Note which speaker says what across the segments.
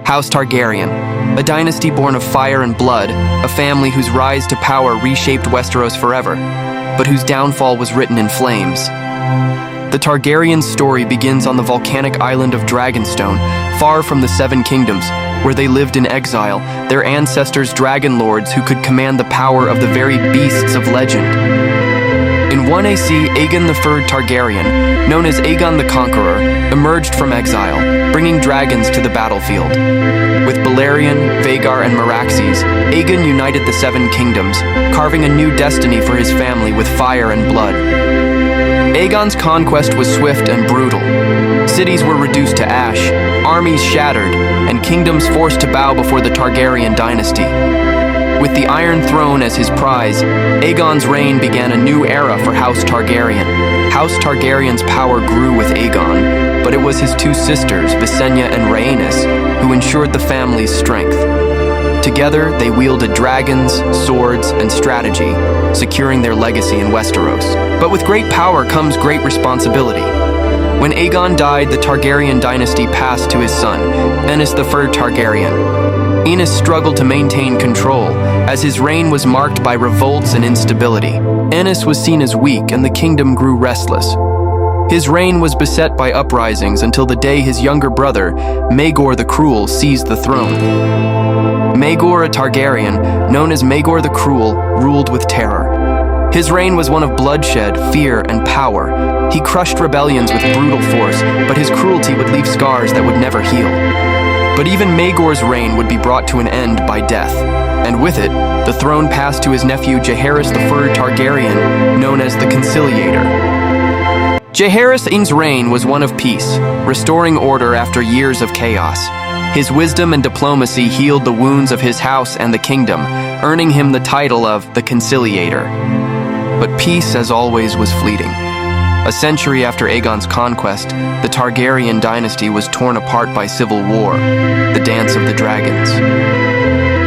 Speaker 1: House Targaryen, a dynasty born of fire and blood, a family whose rise to power reshaped Westeros forever, but whose downfall was written in flames. The Targaryen story begins on the volcanic island of Dragonstone, far from the Seven Kingdoms, where they lived in exile, their ancestors dragonlords who could command the power of the very beasts of legend. In 1 AC, Aegon III Targaryen, known as Aegon the Conqueror, emerged from exile, bringing dragons to the battlefield. With Balerion, Vhagar, and Meraxes, Aegon united the Seven Kingdoms, carving a new destiny for his family with fire and blood. Aegon's conquest was swift and brutal. Cities were reduced to ash, armies shattered, and kingdoms forced to bow before the Targaryen dynasty. With the Iron Throne as his prize, Aegon's reign began a new era for House Targaryen. House Targaryen's power grew with Aegon, but it was his two sisters, Visenya and Rhaenys, who ensured the family's strength. Together, they wielded dragons, swords, and strategy, securing their legacy in Westeros. But with great power comes great responsibility. When Aegon died, the Targaryen dynasty passed to his son, Aenys III Targaryen. Aenys struggled to maintain control, as his reign was marked by revolts and instability. Aenys was seen as weak, and the kingdom grew restless. His reign was beset by uprisings until the day his younger brother, Maegor the Cruel, seized the throne. Maegor, a Targaryen, known as Maegor the Cruel, ruled with terror. His reign was one of bloodshed, fear, and power. He crushed rebellions with brutal force, but his cruelty would leave scars that would never heal. But even Maegor's reign would be brought to an end by death, and with it, the throne passed to his nephew Jaehaerys the Targaryen, known as the Conciliator. Jaehaerys' reign was one of peace, restoring order after years of chaos. His wisdom and diplomacy healed the wounds of his house and the kingdom, earning him the title of the Conciliator. But peace, as always, was fleeting. A century after Aegon's conquest, the Targaryen dynasty was torn apart by civil war, the Dance of the Dragons.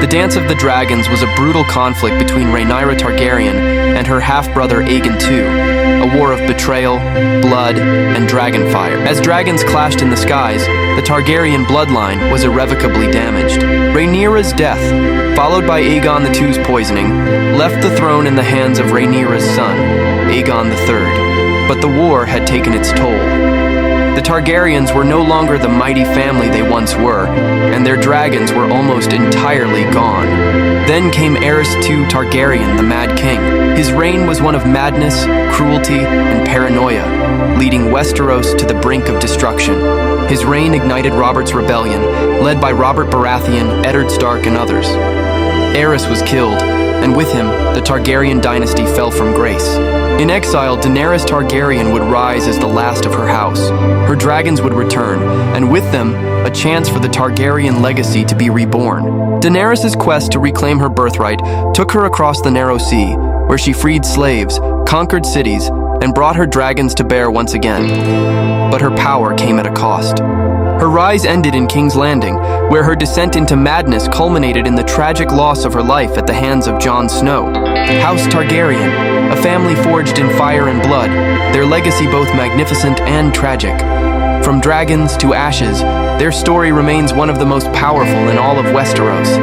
Speaker 1: The Dance of the Dragons was a brutal conflict between Rhaenyra Targaryen and her half-brother Aegon II, a war of betrayal, blood, and dragonfire. As dragons clashed in the skies, the Targaryen bloodline was irrevocably damaged. Rhaenyra's death, followed by Aegon II's poisoning, left the throne in the hands of Rhaenyra's son, Aegon III. But the war had taken its toll. The Targaryens were no longer the mighty family they once were, and their dragons were almost entirely gone. Then came Aerys II Targaryen, the Mad King. His reign was one of madness, cruelty, and paranoia, leading Westeros to the brink of destruction. His reign ignited Robert's rebellion, led by Robert Baratheon, Eddard Stark, and others. Aerys was killed, and with him, the Targaryen dynasty fell from grace. In exile, Daenerys Targaryen would rise as the last of her house. Her dragons would return, and with them, a chance for the Targaryen legacy to be reborn. Daenerys' quest to reclaim her birthright took her across the Narrow Sea, where she freed slaves, conquered cities, and brought her dragons to bear once again. But her power came at a cost. Her rise ended in King's Landing, where her descent into madness culminated in the tragic loss of her life at the hands of Jon Snow. House Targaryen, a family forged in fire and blood, their legacy both magnificent and tragic. From dragons to ashes, their story remains one of the most powerful in all of Westeros.